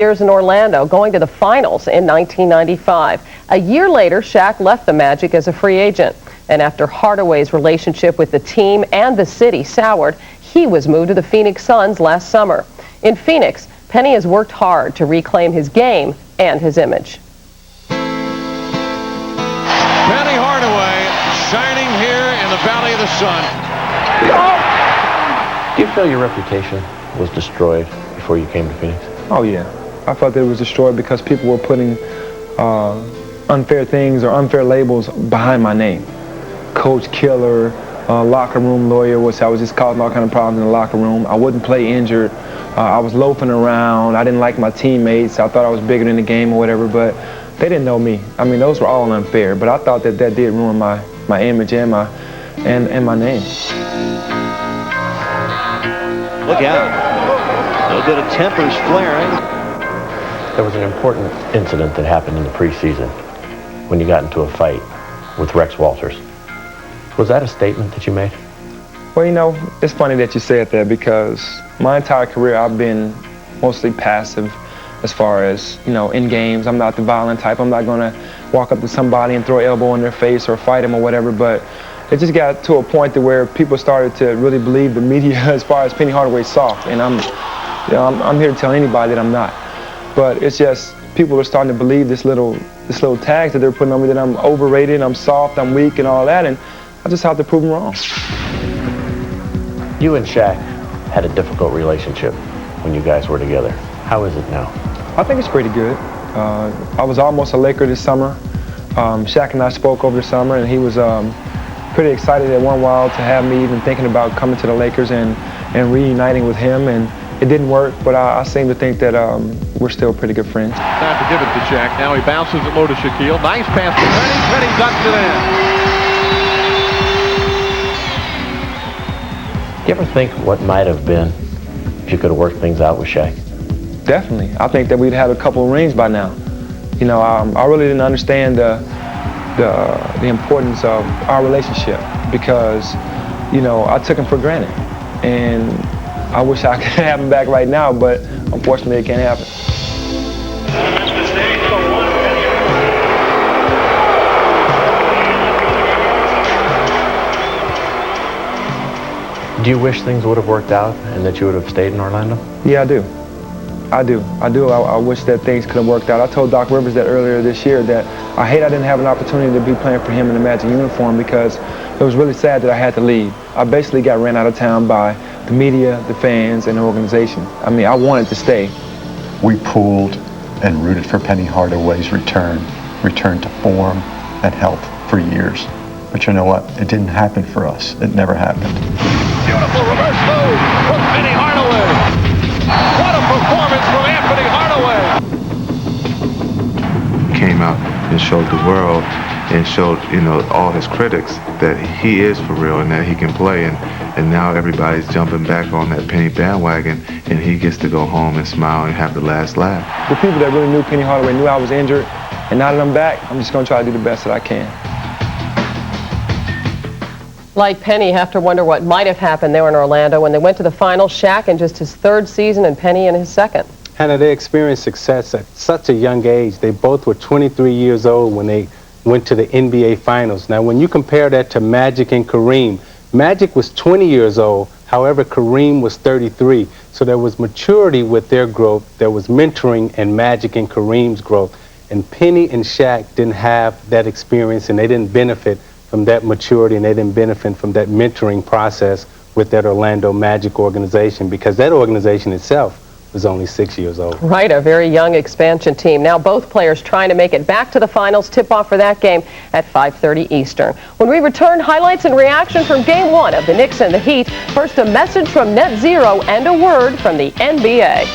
years in Orlando, going to the finals in 1995. A year later, Shaq left the Magic as a free agent. And after Hardaway's relationship with the team and the city soured, he was moved to the Phoenix Suns last summer. In Phoenix, Penny has worked hard to reclaim his game and his image. Penny Hardaway shining here in the Valley of the Sun. Do you feel your reputation was destroyed before you came to Phoenix? Oh yeah, I felt that it was destroyed because people were putting unfair things or unfair labels behind my name. Coach Killer, locker room lawyer, which I was just causing all kind of problems in the locker room. I wouldn't play injured. I was loafing around. I didn't like my teammates. I thought I was bigger than the game or whatever, but they didn't know me. I mean, those were all unfair, but I thought that did ruin my image and my name. Look out. A little bit of tempers flaring. There was an important incident that happened in the preseason when you got into a fight with Rex Walters. Was that a statement that you made? Well, you know, it's funny that you said that because my entire career I've been mostly passive as far as, you know, in games. I'm not the violent type. I'm not going to walk up to somebody and throw an elbow in their face or fight them or whatever, but it just got to a point to where people started to really believe the media as far as Penny Hardaway's soft, and I'm here to tell anybody that I'm not. But it's just people are starting to believe this little tags that they're putting on me, that I'm overrated, I'm soft, I'm weak, and all that, and I just have to prove them wrong. You and Shaq had a difficult relationship when you guys were together. How is it now? I think it's pretty good. I was almost a Laker this summer. Shaq and I spoke over the summer, and he was pretty excited at one while to have me even thinking about coming to the Lakers and reuniting with him, and it didn't work, but I seem to think that we're still pretty good friends. Time to give it to Shaq. Now he bounces it low to Shaquille. Nice pass to Penny. Penny ducks it in. Do you ever think what might have been if you could have worked things out with Shaq? Definitely. I think that we'd have a couple of rings by now. You know, I really didn't understand the importance of our relationship because, you know, I took him for granted. And I wish I could have him back right now, but unfortunately it can't happen. Do you wish things would have worked out and that you would have stayed in Orlando? Yeah, I do. I wish that things could have worked out. I told Doc Rivers that earlier this year that I hate I didn't have an opportunity to be playing for him in the Magic uniform because it was really sad that I had to leave. I basically got ran out of town by the media, the fans, and the organization. I mean, I wanted to stay. We pulled and rooted for Penny Hardaway's return to form and health for years. But you know what? It didn't happen for us. It never happened. Beautiful reverse move from Penny Hardaway. What a performance from Anthony Hardaway. Came out and showed the world and showed, you know, all his critics that he is for real and that he can play, and now everybody's jumping back on that Penny bandwagon, and he gets to go home and smile and have the last laugh. The people that really knew Penny Hardaway knew I was injured, and now that I'm back, I'm just going to try to do the best that I can. Like Penny, have to wonder what might have happened there in Orlando when they went to the finals. Shaq in just his third season and Penny in his second. Hannah, they experienced success at such a young age. They both were 23 years old when they went to the NBA Finals. Now, when you compare that to Magic and Kareem, Magic was 20 years old. However, Kareem was 33. So there was maturity with their growth. There was mentoring in Magic and Kareem's growth. And Penny and Shaq didn't have that experience, and they didn't benefit from that maturity, and they didn't benefit from that mentoring process with that Orlando Magic organization, because that organization itself was only 6 years old. Right, a very young expansion team. Now both players trying to make it back to the finals. Tip-off for that game at 5:30 Eastern. When we return, highlights and reaction from Game 1 of the Knicks and the Heat. First, a message from NetZero and a word from the NBA.